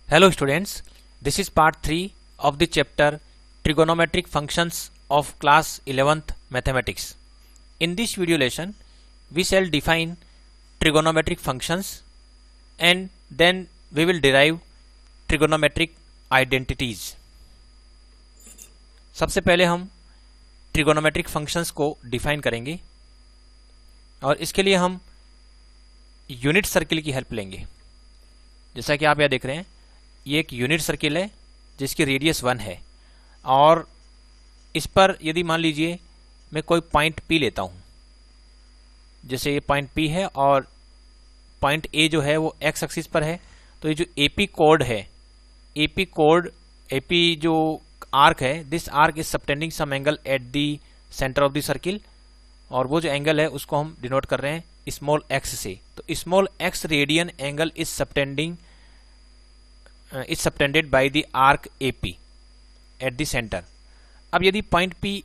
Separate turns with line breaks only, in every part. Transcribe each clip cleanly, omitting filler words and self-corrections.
Hello students, this is part 3 of the chapter Trigonometric Functions of class 11th Mathematics. In this video lesson, we shall define trigonometric functions and then we will derive trigonometric identities. सबसे पहले हम trigonometric functions को define करेंगे और इसके लिए हम unit circle की हेल्प लेंगे। जैसा कि आप यहाँ देख रहे हैं, ये एक यूनिट सर्किल है जिसकी रेडियस 1 है और इस पर यदि मान लीजिए मैं कोई पॉइंट P लेता हूँ, जैसे ये पॉइंट P है और पॉइंट A जो है वो x एक्सिस पर है, तो ये जो AP कोड है, AP जो आर्क है, this arc is subtending some angle at the centre of the circle और वो जो एंगल है उसको हम डिनोट कर रहे हैं स्मॉल x से। तो small x radian angle is subtended by the arc AP eight the centre. अब यदि पॉइंट P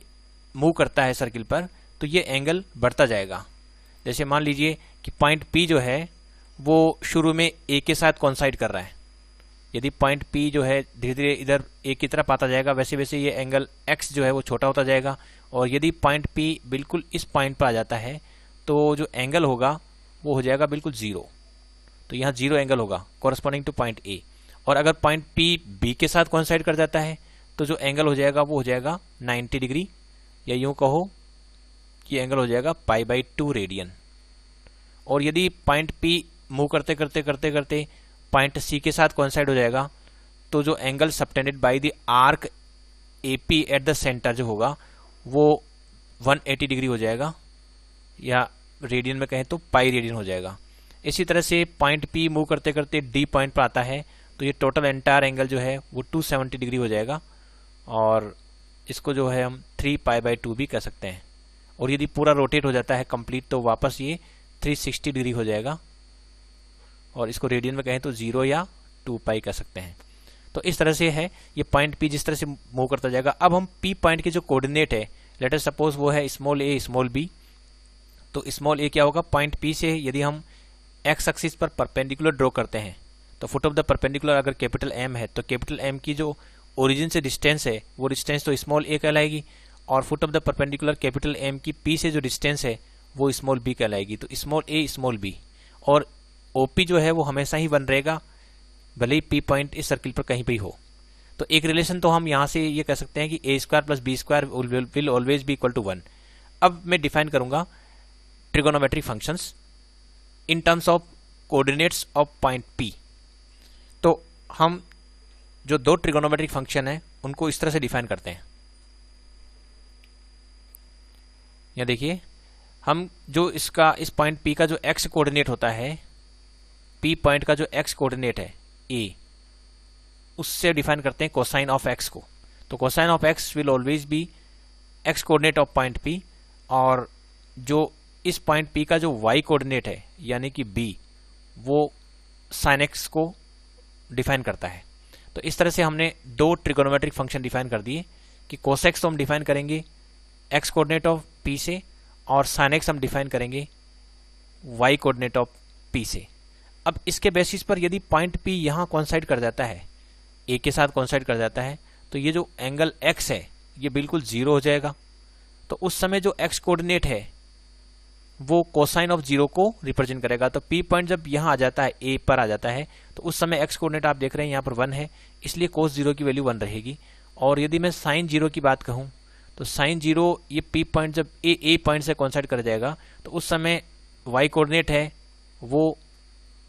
मूव करता है सर्किल पर तो ये एंगल बढ़ता जाएगा। जैसे मान लीजिए कि पॉइंट P जो है वो शुरू में A के साथ कोइंसाइड कर रहा है। यदि पॉइंट P जो है धीरे धीरे इधर A की तरफ आता जाएगा, वैसे वैसे ये एंगल X जो है वो छोटा होता जाएगा और यदि पॉइंट P बिल्कुल इस पॉइंट पर आ जाता है तो जो एंगल होगा वो हो जाएगा बिल्कुल जीरो। तो यहाँ जीरो एंगल होगा कॉरस्पॉन्डिंग टू पॉइंट A। और अगर पॉइंट P B के साथ कोइंसाइड कर जाता है तो जो एंगल हो जाएगा वो हो जाएगा 90 डिग्री, या यूं कहो कि एंगल हो जाएगा π/2 रेडियन। और यदि पॉइंट P मूव करते करते करते करते पॉइंट C के साथ कोइंसाइड हो जाएगा तो जो angle subtended by the arc AP eight the centre जो होगा वो 180 डिग्री हो जाएगा, या रेडियन में कहें तो पाई रेडियन हो जाएगा। इसी तरह से पॉइंट P मूव करते करते D पॉइंट पर आता है तो ये टोटल एंटायर एंगल जो है वो 270 डिग्री हो जाएगा और इसको जो है हम 3π/2 भी कह सकते हैं। और यदि पूरा रोटेट हो जाता है कंप्लीट तो वापस ये 360 डिग्री हो जाएगा और इसको रेडियन में कहें तो 0 या 2π कह सकते हैं। तो इस तरह से है ये पॉइंट P जिस तरह से मूव करता जाएगा। अब हम P पॉइंट के जो कोऑर्डिनेट है, लेट अस सपोज वो है स्मॉल a स्मॉल b, तो स्मॉल a क्या होगा, पॉइंट P से यदि हम x एक्सिस पर परपेंडिकुलर ड्रॉ करते हैं तो फुट ऑफ द परपेंडिकुलर अगर कैपिटल M है तो कैपिटल M की जो ओरिजिन से डिस्टेंस है वो डिस्टेंस तो स्मॉल a कहलाएगी और foot of the perpendicular capital M की P से जो डिस्टेंस है वो स्मॉल b कहलाएगी। तो स्मॉल a स्मॉल b और OP जो है वो हमेशा ही 1 रहेगा भले ही P पॉइंट इस सर्किल पर कहीं भी हो। तो एक रिलेशन तो हम यहाँ से ये कह सकते हैं कि a² + b² will always be equal to 1। अब मैं डिफाइन करूंगा trigonometric functions in terms of coordinates of point P। तो हम जो दो ट्रिगोनोमेट्रिक फंक्शन है उनको इस तरह से डिफाइन करते हैं। यहाँ देखिए, हम जो इसका इस पॉइंट P का जो x कोऑर्डिनेट होता है, P पॉइंट का जो x कोऑर्डिनेट है A, उससे डिफाइन करते हैं कोसाइन ऑफ x को। तो cosine of x will always B x coordinate of point P और जो इस पॉइंट P का जो y कोऑर्डिनेट है यानी कि B, वो साइन x को डिफाइन करता है। तो इस तरह से हमने दो ट्रिगोनोमेट्रिक फंक्शन डिफाइन कर दिए कि कोस x तो हम डिफाइन करेंगे x कोऑर्डिनेट ऑफ P से और साइन x हम डिफाइन करेंगे y कोऑर्डिनेट ऑफ P से। अब इसके बेसिस पर यदि पॉइंट P यहाँ कोइंसाइड कर जाता है, A के साथ कोइंसाइड कर जाता है, तो ये जो एंगल x है ये बिल्कुल जीरो हो जाएगा। तो उस समय जो x कोऑर्डिनेट है वो कोसाइन ऑफ जीरो को रिप्रेजेंट करेगा। तो P पॉइंट जब यहाँ आ जाता है, A पर आ जाता है, तो उस समय x कोऑर्डिनेट आप देख रहे हैं यहाँ पर 1 है, इसलिए कोस जीरो की वैल्यू 1 रहेगी। और यदि मैं साइन जीरो की बात कहूँ तो साइन जीरो ये P पॉइंट जब A पॉइंट से कोइंसाइड कर जाएगा तो उस समय y कोऑर्डिनेट है वो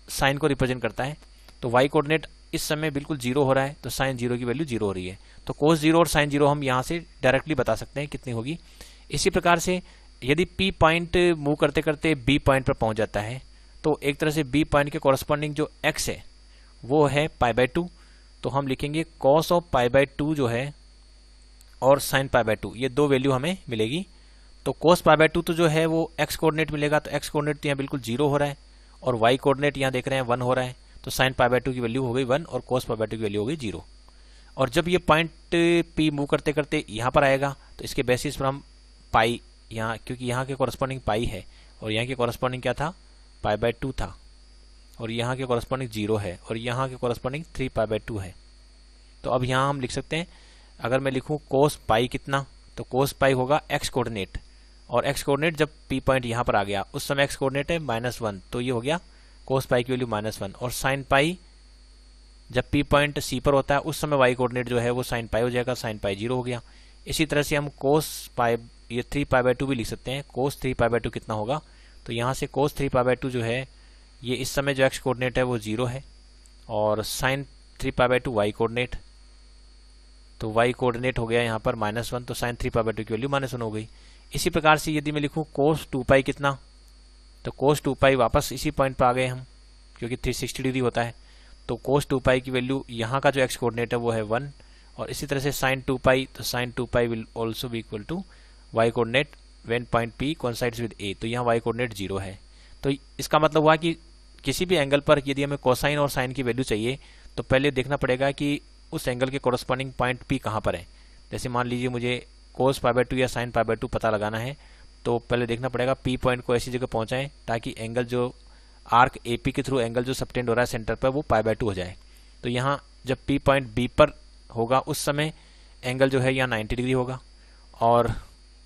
साइन को रिप्रेजेंट करता है। तो y कोऑर्डिनेट इस समय बिल्कुल जीरो हो रहा है, तो साइन जीरो की वैल्यू जीरो हो रही है। तो कोस जीरो और साइन जीरो हम यहाँ से डायरेक्टली बता सकते हैं कितनी होगी। इसी प्रकार से यदि P पॉइंट मूव करते करते B पॉइंट पर पहुंच जाता है तो एक तरह से B पॉइंट के कॉरस्पॉन्डिंग जो x है वो है π/2, तो हम लिखेंगे cos ऑफ π/2 जो है और sin π/2, ये दो वैल्यू हमें मिलेगी। तो cos π/2 तो जो है वो x कोऑर्डिनेट मिलेगा, तो x कोऑर्डिनेट तो यहाँ बिल्कुल जीरो हो रहा है और y कोऑर्डिनेट यहाँ देख रहे हैं 1 हो रहा है, तो sin π/2 की वैल्यू हो गई 1 और cos π/2 की वैल्यू हो गई 0। और जब ये पॉइंट P मूव करते करते यहाँ पर आएगा तो इसके बेसिस पर हम पाई यहाँ, क्योंकि यहाँ के कॉरस्पॉन्डिंग पाई है और यहाँ के कॉरस्पॉन्डिंग क्या था, π/2 था, और यहाँ के कॉरस्पॉन्डिंग 0 है और यहाँ के कॉरस्पॉन्डिंग 3π/2 है। तो अब यहाँ हम लिख सकते हैं, अगर मैं लिखूँ कोस पाई कितना, तो कोस पाई होगा एक्स कोऑर्डिनेट, और एक्स कोऑर्डिनेट जब पी पॉइंट यहाँ पर आ गया उस समय एक्स कोऑर्डिनेट है -1, तो ये हो गया कोस पाई की वैल्यू -1। और साइन पाई जब पी पॉइंट सी पर होता है उस समय वाई कोऑर्डिनेट जो है वो साइन पाई हो जाएगा, साइन पाई 0 हो गया। इसी तरह से हम कोस पाई ये 3π/2 भी लिख सकते हैं। कोस 3π/2 कितना होगा, तो यहाँ से कोस 3π/2 जो है ये इस समय जो एक्स कोऑर्डिनेट है वो 0 है, और साइन 3π/2 वाई कोऑर्डिनेट, तो वाई कोऑर्डिनेट हो गया यहाँ पर -1, तो साइन 3π/2 की वैल्यू -1 हो गई। इसी प्रकार से यदि मैं लिखूँ कोस 2π कितना, तो कोस 2π वापस इसी पॉइंट पर आ गए हम, क्योंकि 360 डिग्री होता है। तो कोस 2π की वैल्यू यहाँ का जो एक्स कोऑर्डिनेट है वो है 1, और इसी तरह से साइन 2π, तो sine 2π will also be equal to Y coordinate when point P coincides with A, तो यहाँ वाई कोऑर्डिनेट 0 है। तो इसका मतलब हुआ कि किसी भी एंगल पर यदि हमें कोसाइन और साइन की वैल्यू चाहिए तो पहले देखना पड़ेगा कि उस एंगल के कॉरस्पॉन्डिंग पॉइंट पी कहाँ पर है। जैसे मान लीजिए मुझे कोस π/2 या साइन π/2 पता लगाना है, तो पहले देखना पड़ेगा पी पॉइंट को ऐसी जगह पहुँचाएं ताकि एंगल जो आर्क ए पी के थ्रू एंगल जो सबटेंड हो रहा है सेंटर पर वो π/2 हो जाए। तो यहाँ जब पी पॉइंट बी पर होगा उस समय एंगल जो है यहाँ 90 डिग्री होगा, और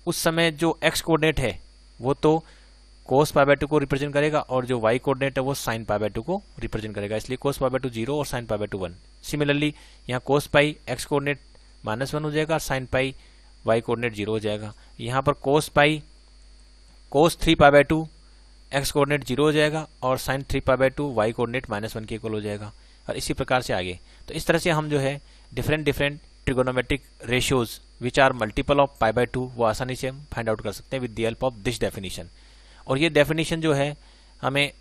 उस समय जो एक्स कोऑर्डिनेट है वो तो कोस π/2 को रिप्रेजेंट करेगा, और जो वाई कोऑर्डिनेट है वो साइन π/2 को रिप्रेजेंट करेगा, इसलिए कोस π/2 0 और साइन π/2 1। सिमिलरली यहाँ कोस पाई एक्स कोऑर्डिनेट -1 हो जाएगा, साइन पाई वाई कोऑर्डिनेट 0 हो जाएगा। यहाँ पर कोस पाई कोस 3π/2 एक्स कोऑर्डिनेट 0 हो जाएगा, और साइन 3π/2 वाई कोऑर्डिनेट -1 के इक्वल हो जाएगा, और इसी प्रकार से आगे। तो इस तरह से हम जो है different trigonometric ratios which are multiple of π/2 वो आसानी से हम फाइंड आउट कर सकते हैं with the help of this definition. और ये डेफिनेशन जो है हमें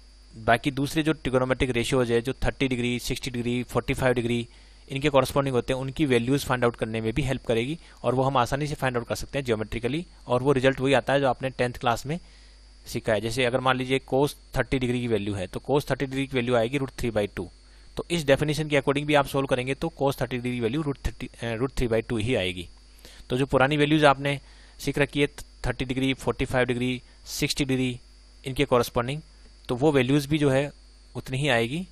बाकी दूसरे जो ट्रिगोनोमेट्रिक रेशियोज है जो 30 डिग्री 60 डिग्री 45 डिग्री इनके कॉरस्पॉन्डिंग होते हैं उनकी वैल्यूज फाइंड आउट करने में भी हेल्प करेगी, और वो हम आसानी से फाइंड आउट कर सकते हैं ज्योमेट्रिकली, और वो रिजल्ट वही आता है जो आपने 10th क्लास में सीखा है। जैसे अगर मान लीजिए कोस 30 डिग्री की वैल्यू है तो कोस 30 डिग्री की वैल्यू आएगी √3/2, तो इस डेफिनेशन के अकॉर्डिंग भी आप सोल्व करेंगे तो कोस 30 डिग्री की वैल्यू √3/2 ही आएगी। तो जो पुरानी वैल्यूज आपने सीख रखी है 30 डिग्री 45 डिग्री 60 डिग्री इनके कॉरस्पॉन्डिंग, तो वो वैल्यूज़ भी जो है उतनी ही आएगी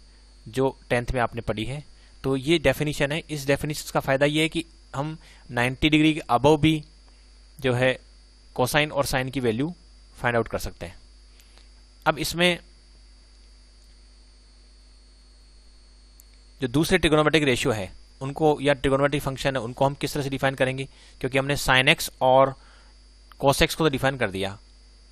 जो 10th में आपने पढ़ी है। तो ये डेफिनेशन है। इस डेफिनेशन का फ़ायदा ये है कि हम 90 डिग्री के अबव भी जो है कोसाइन और साइन की वैल्यू फाइंड आउट कर सकते हैं। अब इसमें जो दूसरे ट्रिगोनोमेट्रिक रेशियो है उनको या ट्रिगोनोमेट्रिक फंक्शन है उनको हम किस तरह से डिफाइन करेंगे, क्योंकि हमने साइन एक्स और कॉस एक्स को तो डिफाइन कर दिया।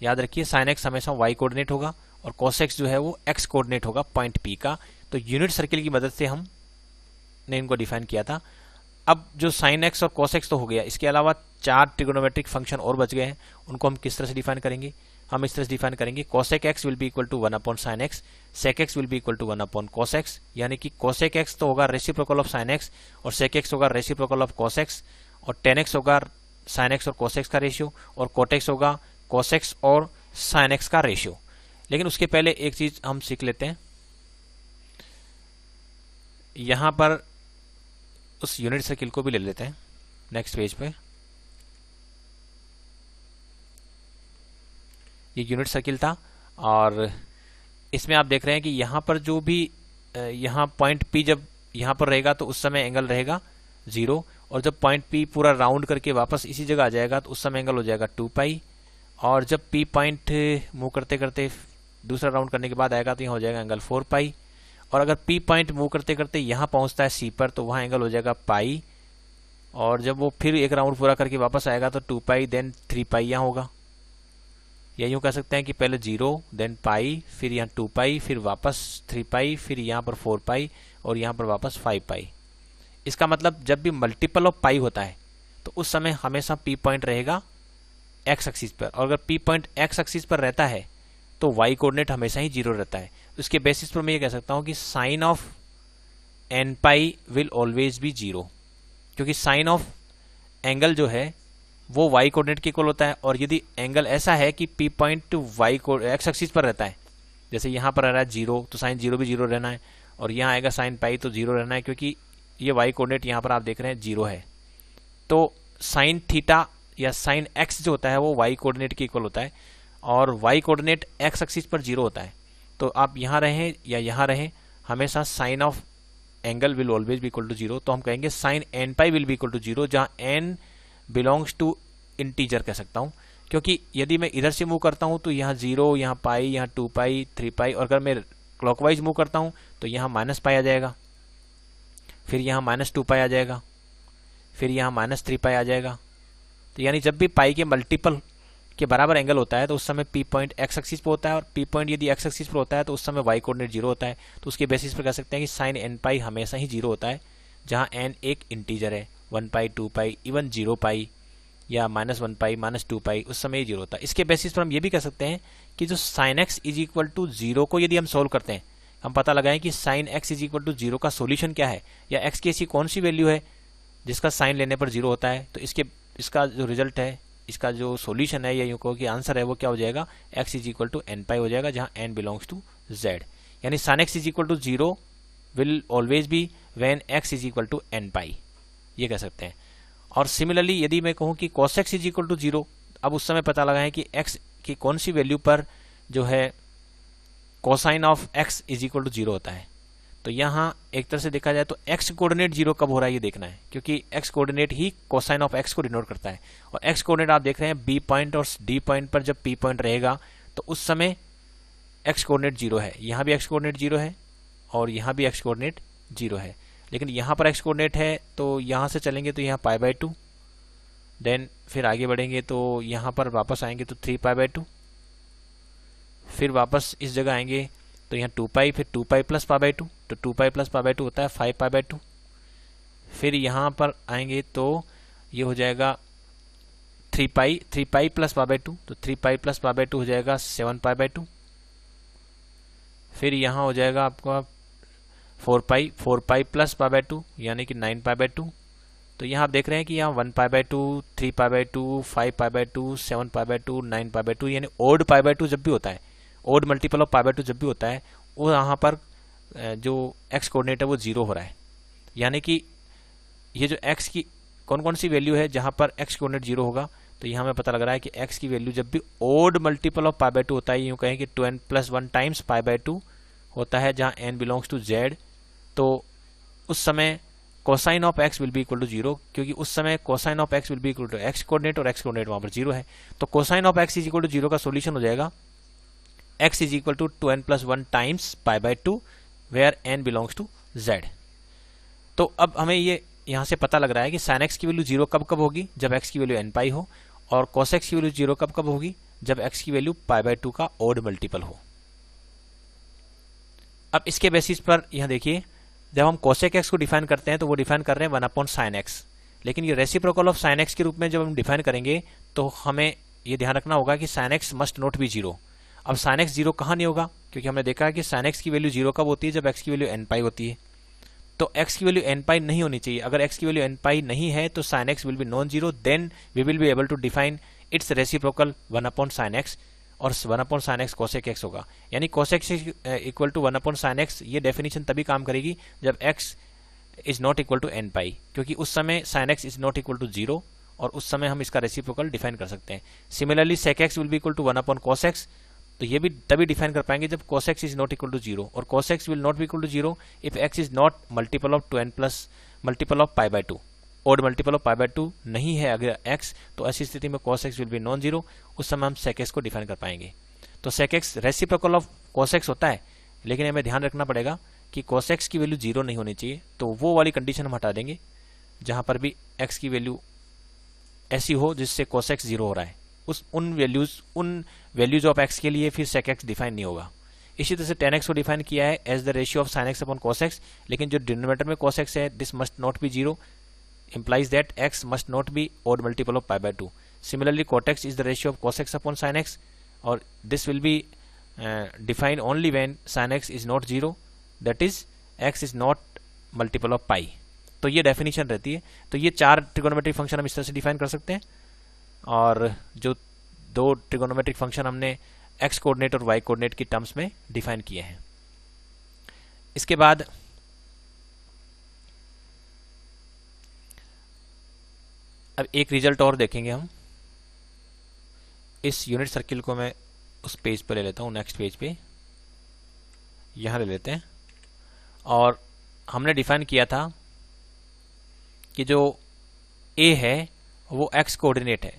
याद रखिए साइन एक्स हमेशा वाई कोऑर्डिनेट होगा और कॉस एक्स जो है वो एक्स कोऑर्डिनेट होगा पॉइंट पी का। तो यूनिट सर्किल की मदद से हमने इनको डिफाइन किया था। अब जो साइन एक्स और कॉस एक्स तो हो गया, इसके अलावा 4 ट्रिगोनोमेट्रिक फंक्शन और बच गए हैं, उनको हम किस तरह से डिफाइन करेंगे। हम इस तरह से डिफाइन करेंगे cosec x will be equal to 1/sin x, sec x will be equal to 1/cos x, यानी कि कोसेक एक्स तो होगा रेसिप्रोकल ऑफ साइन एक्स और सेक एक्स होगा रेसिप्रोकल ऑफ कॉस एक्स, और टेन एक्स होगा sine x और cos x का रेशियो, और कोट एक्स होगा कॉस एक्स और साइन एक्स का रेशियो। लेकिन उसके पहले एक चीज हम सीख लेते हैं। यहां पर उस यूनिट सर्किल को भी ले लेते हैं नेक्स्ट पेज पे। ये यूनिट सर्किल था और इसमें आप देख रहे हैं कि यहाँ पर जो भी यहाँ पॉइंट P जब यहाँ पर रहेगा तो उस समय एंगल रहेगा 0, और जब पॉइंट P पूरा राउंड करके वापस इसी जगह आ जाएगा तो उस समय एंगल हो जाएगा 2π, और जब P पॉइंट मूव करते करते दूसरा राउंड करने के बाद आएगा तो यहाँ हो जाएगा एंगल 4π, और अगर P पॉइंट मूव करते करते यहाँ पहुँचता है C पर तो वहाँ एंगल हो जाएगा π, और जब वो फिर एक राउंड पूरा करके वापस आएगा तो 2π देन 3π यहाँ होगा। या यूँ कह सकते हैं कि पहले 0 देन π, फिर यहाँ 2π, फिर वापस 3π, फिर यहाँ पर 4π और यहाँ पर वापस 5π। इसका मतलब जब भी मल्टीपल ऑफ पाई होता है तो उस समय हमेशा P पॉइंट रहेगा एक्स एक्सिस पर, और अगर P पॉइंट एक्स एक्सिस पर रहता है तो वाई कोऑर्डिनेट हमेशा ही 0 रहता है। उसके बेसिस पर मैं ये कह सकता हूँ कि sine of nπ will always be 0, क्योंकि साइन ऑफ एंगल जो है वो वाई कोऑर्डिनेट के इक्वल होता है, और यदि एंगल ऐसा है कि P पॉइंट वाई को एक्स एक्सिस पर रहता है, जैसे यहाँ पर रह रहा है 0 तो साइन 0 भी 0 रहना है, और यहाँ आएगा साइन पाई तो 0 रहना है, क्योंकि ये वाई कोऑर्डिनेट यहाँ पर आप देख रहे हैं 0 है। तो साइन थीटा या साइन एक्स जो होता है वो वाई कोऑर्डिनेट के इक्वल होता है, और वाई कोऑर्डिनेट एक्स एक्सिस पर 0 होता है। तो आप यहाँ रहें या यहाँ रहें, हमेशा sine of angle will always be equal to 0। तो हम कहेंगे sine N pi will be equal to 0, जहाँ एन बिलोंग्स टू इंटीजर कह सकता हूँ, क्योंकि यदि मैं इधर से मूव करता हूँ तो यहाँ 0, यहाँ पाई, यहाँ 2 पाई, 3 पाई, और अगर मैं क्लॉकवाइज मूव करता हूँ तो यहाँ माइनस पाई आ जाएगा, फिर यहाँ माइनस 2 पाई आ जाएगा, फिर यहाँ माइनस 3 पाई आ जाएगा। तो यानी जब भी पाई के मल्टीपल के बराबर एंगल होता है तो उस समय पी पॉइंट एक्स एक्सिस पर होता है, और पी पॉइंट यदि एक्स एक्सिस पर होता है तो उस समय वाई कोऑर्डिनेट 0 होता है। तो उसके बेसिस पर कह सकते हैं कि साइन एन पाई हमेशा ही 0 होता है, जहाँ एन एक इंटीजर है, 1 पाई, 2 पाई, इवन 0 पाई या -1 पाई, -2 पाई, उस समय 0 होता है। इसके बेसिस पर हम ये भी कह सकते हैं कि जो sine x is equal to 0 को यदि हम सोल्व करते हैं, हम पता लगाएं कि sine x is equal to 0 का सोल्यूशन क्या है, या एक्स की ऐसी कौन सी वैल्यू है जिसका साइन लेने पर 0 होता है। तो इसका जो रिजल्ट है, इसका जो सॉल्यूशन है, या यूँ कहो कि आंसर है, वो क्या हो जाएगा, x is equal to N pi हो जाएगा, जहाँ n बिलोंग्स टू z। यानी sine x is equal to 0 will always be when x is equal to N pi, ये कह सकते हैं। और सिमिलरली यदि मैं कहूँ कि cos x is equal to 0, अब उस समय पता लगाएं कि x की कौन सी वैल्यू पर जो है cosine of x is equal to 0 होता है। तो यहाँ एक तरह से देखा जाए तो x कोऑर्डिनेट 0 कब हो रहा है ये देखना है, क्योंकि x coordinate he cosine of x को डिनोट करता है। और x कोऑर्डिनेट आप देख रहे हैं b पॉइंट और d पॉइंट पर जब p पॉइंट रहेगा तो उस समय x कोऑर्डिनेट 0 है, यहाँ भी x कोऑर्डिनेट 0 है और यहाँ भी x कोऑर्डिनेट 0 है। लेकिन यहाँ पर x कोऑर्डिनेट है तो यहाँ से चलेंगे तो यहाँ π/2, देन फिर आगे बढ़ेंगे तो यहाँ पर वापस आएंगे तो 3π/2, फिर वापस इस जगह आएंगे तो यहाँ 2 पाई, फिर 2 पाई प्लस π/2, तो 2 पाई प्लस π/2 होता है 5π/2। फिर यहाँ पर आएंगे तो ये हो जाएगा 3 पाई प्लस π/2, तो 3 पाई प्लस π/2 हो जाएगा 7π/2। फिर यहाँ हो जाएगा आपका 4 पाई प्लस π/2 यानी कि 9π/2। तो यहाँ आप देख रहे हैं कि यहाँ 1π/2, 3π/2, 5π/2, 7π/2, 9π/2, यानी ओड π/2 जब भी होता है, ओड मल्टीपल ऑफ π/2 जब भी होता है, वो यहाँ पर जो x कोऑर्डिनेट है वो 0 हो रहा है। यानी कि ये जो x की कौन कौन सी वैल्यू है जहाँ पर x कोऑर्डिनेट 0 होगा, तो यहाँ हमें पता लग रहा है कि x की वैल्यू जब भी ओड मल्टीपल ऑफ π/2 होता है, यूँ कहें कि 2n + 1 टाइम्स π/2 होता है, जहाँ n बिलोंग्स टू z, तो उस समय cosine of x will be equal to 0, क्योंकि उस समय cosine of x will be equal to x coordinate और x कोऑर्डिनेट वहाँ पर 0 है। तो cosine of x is equal to 0 का सोल्यूशन हो जाएगा x is equal to 2n + 1 times π/2 where n belongs to z। तो अब हमें ये यहाँ से पता लग रहा है कि sin x की वैल्यू 0 कब कब होगी, जब x की वैल्यू n पाई हो, और cos x की वैल्यू 0 कब कब होगी, जब x की वैल्यू π/2 का ओड मल्टीपल हो। अब इसके बेसिस पर यहाँ देखिए, जब हम cosec x को डिफाइन करते हैं तो वो डिफाइन कर रहे हैं 1/sin x, लेकिन ये रेसिप्रोकल ऑफ sin x के रूप में जब हम डिफाइन करेंगे तो हमें ये ध्यान रखना होगा कि sin x must not be 0। अब sin x 0 कहाँ नहीं होगा, क्योंकि हमने देखा है कि sin x की वैल्यू 0 कब होती है, जब x की वैल्यू n पाई होती है। तो x की वैल्यू n पाई नहीं होनी चाहिए। अगर x की वैल्यू n पाई नहीं है तो sin x विल बी non zero, then we will be able to define its reciprocal 1/sin x, और 1/sin x cosec x होगा। यानी cosec x equal to 1/sin x, ये डेफिनेशन तभी काम करेगी जब x is not equal to n pi, क्योंकि उस समय sin x is not equal to 0, और उस समय हम इसका रेसिप्रोकल डिफाइन कर सकते हैं। Similarly sec x will be equal to 1/cos x, तो ये भी तभी डिफाइन कर पाएंगे जब cos x is not equal to 0, और cos x will not be equal to 0 if x is not multiple of 2n plus multiple of π/2। Odd multiple of π/2 नहीं है अगर x, तो ऐसी स्थिति में cos x विल बी नॉन जीरो, उस समय हम sec x को डिफाइन कर पाएंगे। तो sec x reciprocal of cos x होता है, लेकिन हमें ध्यान रखना पड़ेगा कि cos x की वैल्यू 0 नहीं होनी चाहिए। तो वो वाली कंडीशन हम हटा देंगे जहां पर भी x की वैल्यू ऐसी हो जिससे cos x 0 हो रहा है, उन वैल्यूज ऑफ x के लिए फिर sec x डिफाइन नहीं होगा। इसी तरह से tan x को डिफाइन किया है as the ratio of sin x upon cos x, लेकिन जो डिनोमिनेटर में cos x है, this must not be 0, implies that x must not be odd multiple of π/2. Similarly, cot x is the ratio of cos x upon sin x, or this will be defined only when sin x is not 0, that is x is not multiple of pi. तो ये definition रहती है। तो ये 4 trigonometric function हम इस तरह से डिफाइन कर सकते हैं, और जो 2 ट्रिगोनोमेट्रिक फंक्शन हमने x कोऑर्डिनेट और y कोऑर्डिनेट की टर्म्स में डिफाइन किए हैं। इसके बाद अब एक रिजल्ट और देखेंगे हम। इस यूनिट सर्किल को मैं उस पेज पर ले लेता हूँ, नेक्स्ट पेज पे। यहाँ ले लेते हैं और हमने डिफाइन किया था कि जो ए है वो एक्स कोऑर्डिनेट है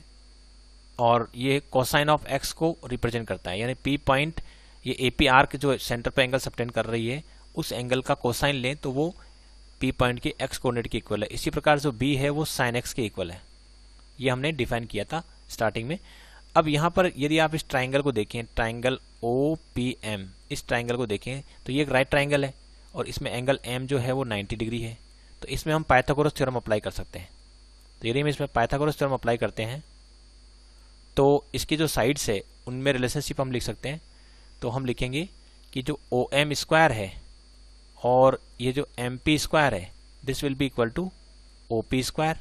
और ये कोसाइन ऑफ एक्स को रिप्रेजेंट करता है, यानी पी पॉइंट ये एपी आर्क जो सेंटर पे एंगल सबटेंड कर रही है उस एंगल का कोसाइन लें तो वो पी पॉइंट के एक्स कोऑर्डिनेट के इक्वल है। इसी प्रकार जो बी है वो साइन एक्स के इक्वल है। ये हमने डिफाइन किया था स्टार्टिंग में। अब यहाँ पर यदि आप इस ट्राइंगल को देखें, ट्राइंगल ओ पी एम, इस ट्राइंगल को देखें तो ये एक राइट ट्राइंगल है और इसमें एंगल एम जो है वो 90 डिग्री है। तो इसमें हम पाइथागोरस थ्योरम अप्लाई कर सकते हैं। तो यदि हम इसमें पाइथागोरस थ्योरम अप्लाई करते हैं तो इसकी जो साइड्स है उनमें रिलेशनशिप हम लिख सकते हैं। तो हम लिखेंगे कि जो ओ एम स्क्वायर है और ये जो एम पी स्क्वायर है this will be equal to O P square,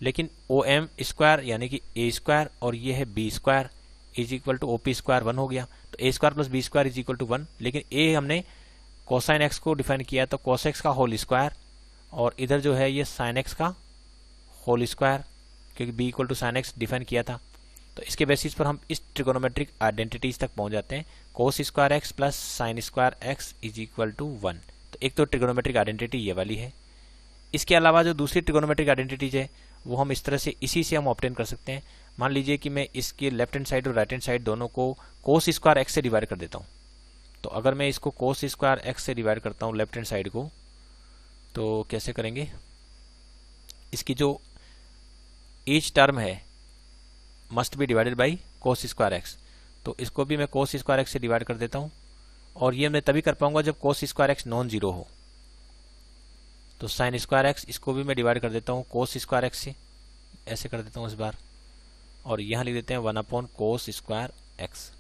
लेकिन ओ एम स्क्वायर यानी कि ए स्क्वायर और ये है B square is equal to O P square 1 हो गया। तो A square plus B square is equal to 1, लेकिन ए हमने कोसाइन एक्स को डिफाइन किया तो कोस एक्स का होल स्क्वायर और इधर जो है ये साइन एक्स का होल स्क्वायर, क्योंकि B equal to sine x define किया था। तो इसके बेसिस पर हम इस ट्रिगोनोमेट्रिक आइडेंटिटीज तक पहुंच जाते हैं। Cos square x plus sine square x is equal to 1। तो एक तो ट्रिगोनोमेट्रिक आइडेंटिटी ये वाली है। इसके अलावा जो दूसरी ट्रिगोनोमेट्रिक आइडेंटिटीज है वो हम इस तरह से इसी से हम ऑब्टेन कर सकते हैं। मान लीजिए कि मैं इसके लेफ्ट हैंड साइड और राइट हैंड साइड दोनों को कोस स्क्वायर एक्स से डिवाइड कर देता हूँ। तो अगर मैं इसको कोस स्क्वायर एक्स से डिवाइड करता हूँ लेफ्ट हैंड साइड को, तो कैसे करेंगे, इसकी जो ईच टर्म है must be divided by cos square x. तो इसको भी मैं कोस स्क्वायर एक्स से डिवाइड कर देता हूँ और ये मैं तभी कर पाऊंगा जब कोस स्क्वायर एक्स नॉन जीरो हो। तो साइन स्क्वायर एक्स इसको भी मैं डिवाइड कर देता हूँ कोस स्क्वायर एक्स से, ऐसे कर देता हूँ इस बार, और यहाँ लिख देते हैं 1 कोस स्क्वायर एक्स।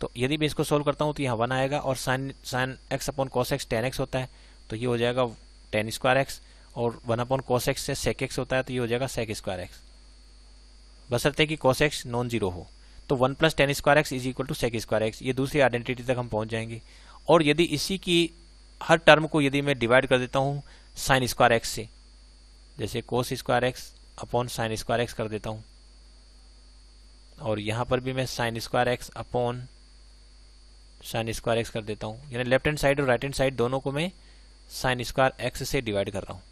तो यदि मैं इसको सोल्व करता हूँ तो यहाँ 1 आएगा और sin x upon cos x tan x होता है तो ये हो जाएगा टेन स्क्वायर एक्स, और 1 कोस एक्स से सेक एक्स होता है तो ये हो जाएगा सेक स्क्वायर एक्स, बशर्ते कि कोस एक्स नॉन जीरो हो। तो 1 plus tan square x is equal to sec square x. ये दूसरी आइडेंटिटी तक हम पहुंच जाएंगे। और यदि इसी की हर टर्म को यदि मैं डिवाइड कर देता हूँ साइन स्क्वायर एक्स से, जैसे कोस square x upon sine square x कर देता हूँ, और यहाँ पर भी मैं sign square x upon sine square x कर देता हूँ, यानी लेफ्ट हैंड साइड और राइट हैंड साइड दोनों को मैं साइन स्क्वायर एक्स से डिवाइड कर रहा हूँ।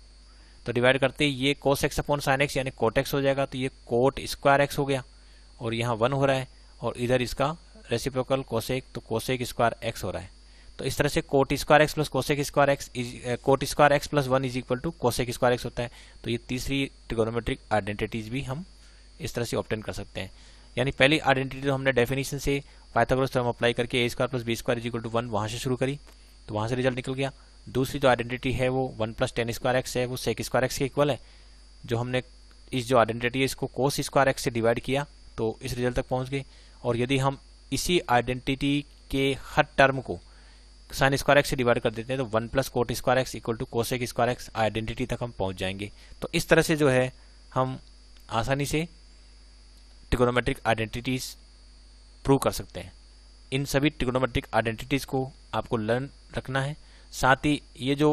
तो डिवाइड करते ही ये cos x upon sine x यानी कोट एक्स हो जाएगा, तो ये कोट स्क्वायर एक्स हो गया और यहाँ 1 हो रहा है, और इधर इसका रेसिप्रोकल कोसेक, तो कोसेक स्क्वायर एक्स हो रहा है। तो इस तरह से cot square x plus cosec square x cot square x plus 1 is equal to cosec square x होता है। तो ये तीसरी ट्रिगोनोमेट्रिक आइडेंटिटीज भी हम इस तरह से ऑब्टेन कर सकते हैं। यानी पहली आइडेंटिटी तो हमने डेफिनेशन से पाइथागोरस थ्योरम अप्लाई करके A square plus B square is equal to 1 वहाँ से शुरू करी, तो वहाँ से रिजल्ट निकल गया। दूसरी जो आइडेंटिटी है वो 1 प्लस टेन स्क्वायर एक्स है, वो सेक स्क्वायर एक्स के इक्वल है। जो हमने इस जो आइडेंटिटी है इसको कोस स्क्वायर एक्स से डिवाइड किया तो इस रिजल्ट तक पहुंच गए। और यदि हम इसी आइडेंटिटी के हर टर्म को साइन स्क्वायर एक्स से डिवाइड कर देते हैं तो 1 plus cot square x equal to cosec square x identity तक हम पहुंच जाएंगे। तो इस तरह से जो है हम आसानी से ट्रिगोनोमेट्रिक आइडेंटिटीज प्रूव कर सकते हैं। इन सभी ट्रिगोनोमेट्रिक आइडेंटिटीज को आपको लर्न रखना है। साथ ही ये जो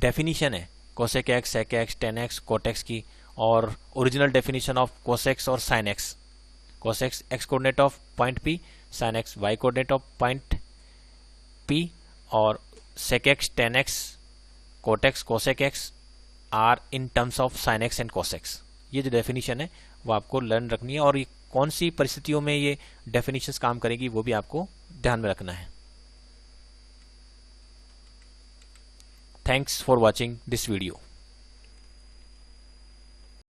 डेफिनेशन है cosec x, sec x, tan x, cot x की, और ओरिजिनल डेफिनेशन ऑफ कोसेक्स और sin x, cos x x coordinate of point P, sin x y coordinate of point P, और sec x, tan x, cot x, cosec x are in terms of sin x and cos x. ये जो definition है वो आपको learn रखनी है, और ये कौन सी परिस्थितियों में ये डेफिनेशंस काम करेगी वो भी आपको ध्यान में रखना है। Thanks for watching this video.